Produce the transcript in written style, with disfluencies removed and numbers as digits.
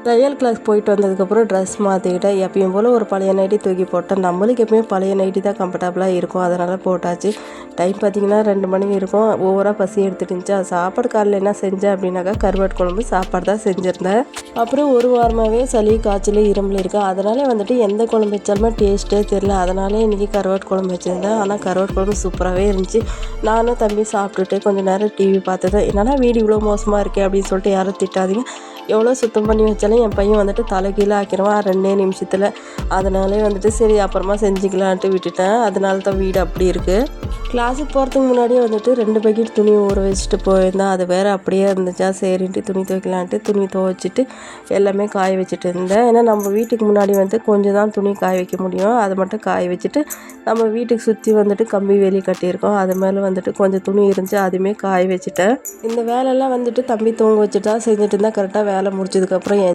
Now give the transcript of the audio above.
தையல் கிளாஸ் போயிட்டு வந்ததுக்கப்புறம் ட்ரெஸ் மாற்றிக்கிட்டேன். எப்பயும் போல் ஒரு பழைய நைட்டி தூக்கி போட்டேன். நம்மளுக்கு எப்பயும் பழைய நைட்டி தான் கம்ஃபர்டபுளாக இருக்கும். அதனால் போட்டாச்சு. டைம் பார்த்திங்கன்னா 2 மணி இருக்கும். ஓவராக பசி எடுத்துட்டு இருந்துச்சு. அது சாப்பாடு காலையில் என்ன செஞ்சேன் அப்படின்னாக்கா கருவாட்டு குழம்பு சாப்பாடு தான் செஞ்சுருந்தேன். அப்புறம் ஒரு வாரமாகவே சளி காய்ச்சல் இருமல் இருக்கேன். அதனால் வந்துட்டு எந்த குழம்பு வச்சாலுமே டேஸ்ட்டே தெரியல. அதனால இன்றைக்கி கருவாட்டு குழம்பு வச்சுருந்தேன். ஆனால் கருவாட்டு குழம்பு சூப்பராகவே இருந்துச்சு. நானும் தம்பி சாப்பிட்டுட்டு கொஞ்சம் நேரம் டிவி பார்த்துதான். என்னன்னா வீடு இவ்வளோ மோசமாக இருக்கே அப்படின்னு சொல்லிட்டு யாரும் திட்டாதீங்க. எவ்வளோ சுத்தம் பண்ணி வச்சாலும் என் பையன் வந்துட்டு தலைகீழ ஆக்கிடுவான் 2 நிமிஷத்தில். அதனாலே வந்துட்டு சரி அப்புறமா செஞ்சுக்கலான்ட்டு விட்டுட்டேன். அதனால தான் வீடு அப்படி இருக்குது. கிளாஸுக்கு போகிறதுக்கு முன்னாடியே வந்துட்டு 2 பக்கெட் துணி ஊற வச்சுட்டு போயிருந்தேன். அது வேறு அப்படியே இருந்துச்சா சரின்ட்டு துணி துவைக்கலான்ட்டு துணி துவைச்சிட்டு எல்லாமே காய வச்சுட்டு இருந்தேன். ஏன்னா நம்ம வீட்டுக்கு முன்னாடி வந்து கொஞ்சம் தான் துணி காய வைக்க முடியும். அதை மட்டும் காய வச்சுட்டு நம்ம வீட்டுக்கு சுற்றி வந்துட்டு கம்பி வேலி கட்டியிருக்கோம். அது மேலே வந்துட்டு கொஞ்சம் துணி இருந்துச்சு, அதுவுமே காய வச்சுட்டேன். இந்த வேலையெல்லாம் வந்துட்டு தம்பி தூங்க வச்சுட்டு தான் செஞ்சுட்டு இருந்தால் கரெக்டாக வேலை முடிச்சதுக்கப்புறம்